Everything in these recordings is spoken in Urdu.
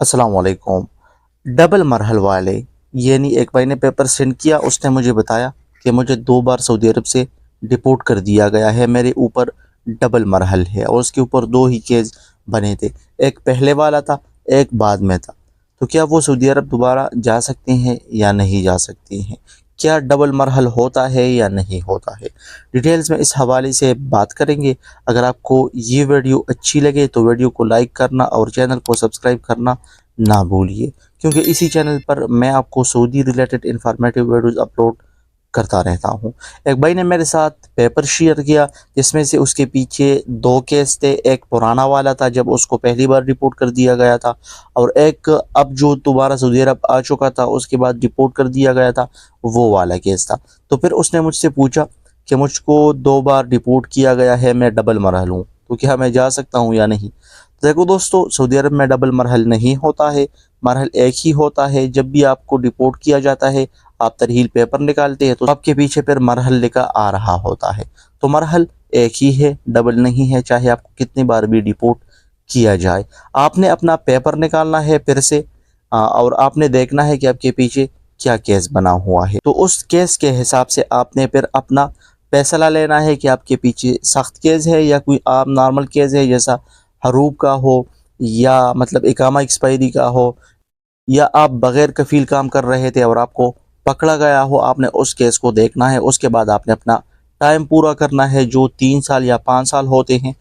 السلام علیکم۔ ڈبل مرحل والے یعنی ایک بھائی نے پیپر سینڈ کیا، اس نے مجھے بتایا کہ مجھے 2 بار سعودی عرب سے ڈپورٹ کر دیا گیا ہے، میرے اوپر ڈبل مرحل ہے اور اس کے اوپر 2 ہی کیس بنے تھے، ایک پہلے والا تھا ایک بعد میں تھا۔ تو کیا وہ سعودی عرب دوبارہ جا سکتے ہیں یا نہیں جا سکتے ہیں؟ کیا ڈبل مرحل ہوتا ہے یا نہیں ہوتا ہے؟ ڈیٹیلز میں اس حوالے سے بات کریں گے۔ اگر آپ کو یہ ویڈیو اچھی لگے تو ویڈیو کو لائک کرنا اور چینل کو سبسکرائب کرنا نہ بھولیے، کیونکہ اسی چینل پر میں آپ کو سعودی ریلیٹڈ انفارمیٹیو ویڈیوز اپلوڈ کرتا رہتا ہوں۔ ایک بھائی نے میرے ساتھ پیپر شیئر کیا جس میں سے اس کے پیچھے 2 کیس تھے، ایک پرانا والا تھا جب اس کو پہلی بار رپورٹ کر دیا گیا تھا، اور ایک اب جو دوبارہ سعودی عرب آ چکا تھا اس کے بعد رپورٹ کر دیا گیا تھا، وہ والا کیس تھا۔ تو پھر اس نے مجھ سے پوچھا کہ مجھ کو 2 بار رپورٹ کیا گیا ہے، میں ڈبل مرحل ہوں، تو کیا میں جا سکتا ہوں یا نہیں؟ دیکھو دوستو، سعودی عرب میں ڈبل مرحل نہیں ہوتا ہے، مرحل ایک ہی ہوتا ہے۔ جب بھی آپ کو ڈپورٹ کیا جاتا ہے، آپ ترحیل پیپر نکالتے ہیں تو آپ کے پیچھے پھر مرحل لکھا آ رہا ہوتا ہے، تو مرحل ایک ہی ہے، ڈبل نہیں ہے، چاہے آپ کو کتنی بار بھی ڈپورٹ کیا جائے۔ آپ نے اپنا پیپر نکالنا ہے پھر سے، اور آپ نے دیکھنا ہے کہ آپ کے پیچھے کیا کیس بنا ہوا ہے، تو اس کیس کے حساب سے آپ نے پھر اپنا فیصلہ لینا ہے کہ آپ کے پیچھے سخت کیس ہے یا کوئی عام نارمل کیس ہے، جیسا حروب کا ہو یا مطلب اقامہ ایکسپائری کا ہو، یا آپ بغیر کفیل کام کر رہے تھے اور آپ کو پکڑا گیا ہو۔ آپ نے اس کیس کو دیکھنا ہے، اس کے بعد آپ نے اپنا ٹائم پورا کرنا ہے، جو 3 سال یا 5 سال ہوتے ہیں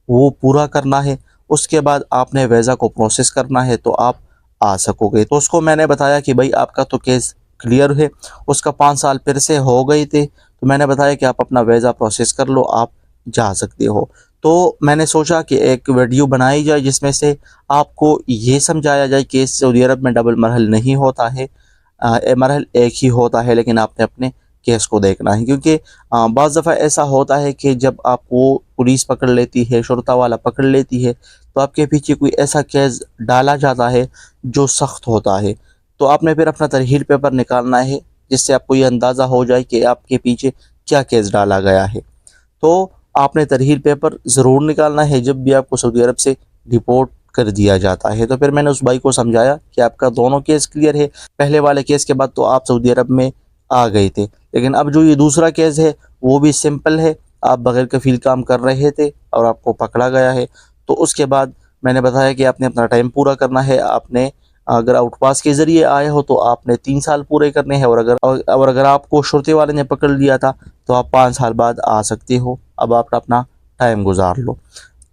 وہ پورا کرنا ہے۔ اس کے بعد آپ نے ویزا کو پروسیس کرنا ہے تو آپ آ سکو گے۔ تو اس کو میں نے بتایا کہ بھائی آپ کا تو کیس کلیئر ہے، اس کا 5 سال پھر سے ہو گئی تھے، تو میں نے بتایا کہ آپ اپنا ویزا پروسیس کر لو، آپ جا سکتے ہو۔ تو میں نے سوچا کہ ایک ویڈیو بنائی جائے جس میں سے آپ کو یہ سمجھایا جائے کہ سعودی عرب میں ڈبل مرحل نہیں ہوتا ہے، مرحل ایک ہی ہوتا ہے، لیکن آپ نے اپنے کیس کو دیکھنا ہے، کیونکہ بعض دفعہ ایسا ہوتا ہے کہ جب آپ کو پولیس پکڑ لیتی ہے، شرطہ والا پکڑ لیتی ہے، تو آپ کے پیچھے کوئی ایسا کیس ڈالا جاتا ہے جو سخت ہوتا ہے، تو آپ نے پھر اپنا ترحیل پیپر نکالنا ہے جس سے آپ کو یہ اندازہ ہو جائے کہ آپ کے پیچھے کیا کیس ڈالا گیا ہے۔ تو آپ نے ترحیل پیپر ضرور نکالنا ہے جب بھی آپ کو سعودی عرب سے ڈپورٹ کر دیا جاتا ہے۔ تو پھر میں نے اس بھائی کو سمجھایا کہ آپ کا دونوں کیس کلیئر ہے، پہلے والے کیس کے بعد تو آپ سعودی عرب میں آ گئے تھے، لیکن اب جو یہ دوسرا کیس ہے وہ بھی سمپل ہے، آپ بغیر کفیل کام کر رہے تھے اور آپ کو پکڑا گیا ہے۔ تو اس کے بعد میں نے بتایا کہ آپ نے اپنا ٹائم پورا کرنا ہے، آپ نے اگر آؤٹ پاس کے ذریعے آئے ہو تو آپ نے 3 سال پورے کرنے ہیں، اور اگر آپ کو شرطے والے نے پکڑ لیا تھا تو آپ 5 سال بعد آ سکتے ہو، اب آپ اپنا ٹائم گزار لو۔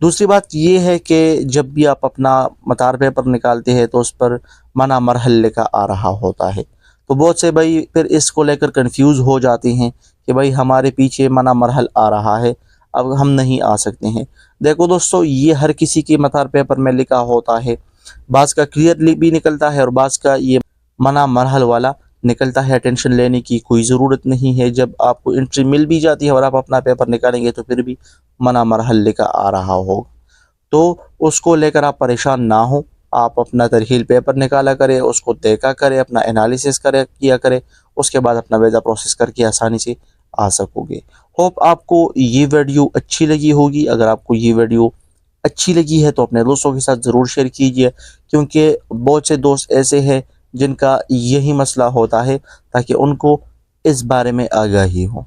دوسری بات یہ ہے کہ جب بھی آپ اپنا مطار پیپر نکالتے ہیں تو اس پر منع مرحل لکھا آ رہا ہوتا ہے، تو بہت سے بھائی پھر اس کو لے کر کنفیوز ہو جاتے ہیں کہ بھائی ہمارے پیچھے منع مرحل آ رہا ہے، اب ہم نہیں آ سکتے ہیں۔ دیکھو دوستو، یہ ہر کسی کے مطار پیپر میں لکھا ہوتا ہے، بعض کا کلیئرلی بھی نکلتا ہے اور بعض کا یہ منع مرحل والا نکلتا ہے۔ ٹینشن لینے کی کوئی ضرورت نہیں ہے، جب آپ کو انٹری مل بھی جاتی ہے اور آپ اپنا پیپر نکالیں گے تو پھر بھی منع مرحل لکھا آ رہا ہوگا، تو اس کو لے کر آپ پریشان نہ ہوں، آپ اپنا ترحیل پیپر نکالا کرے، اس کو دیکھا کرے، اپنا انالیسس کیا کرے، اس کے بعد اپنا ویزا پروسیس کر کے آسانی سے آ سکو گے۔ ہوپ آپ کو یہ ویڈیو اچھی لگی ہوگی۔ اگر آپ کو یہ ویڈیو اچھی لگی ہے تو اپنے دوستوں کے ساتھ ضرور شیئر کیجیے، کیونکہ بہت سے دوست ایسے ہیں جن کا یہی مسئلہ ہوتا ہے، تاکہ ان کو اس بارے میں آگاہی ہو۔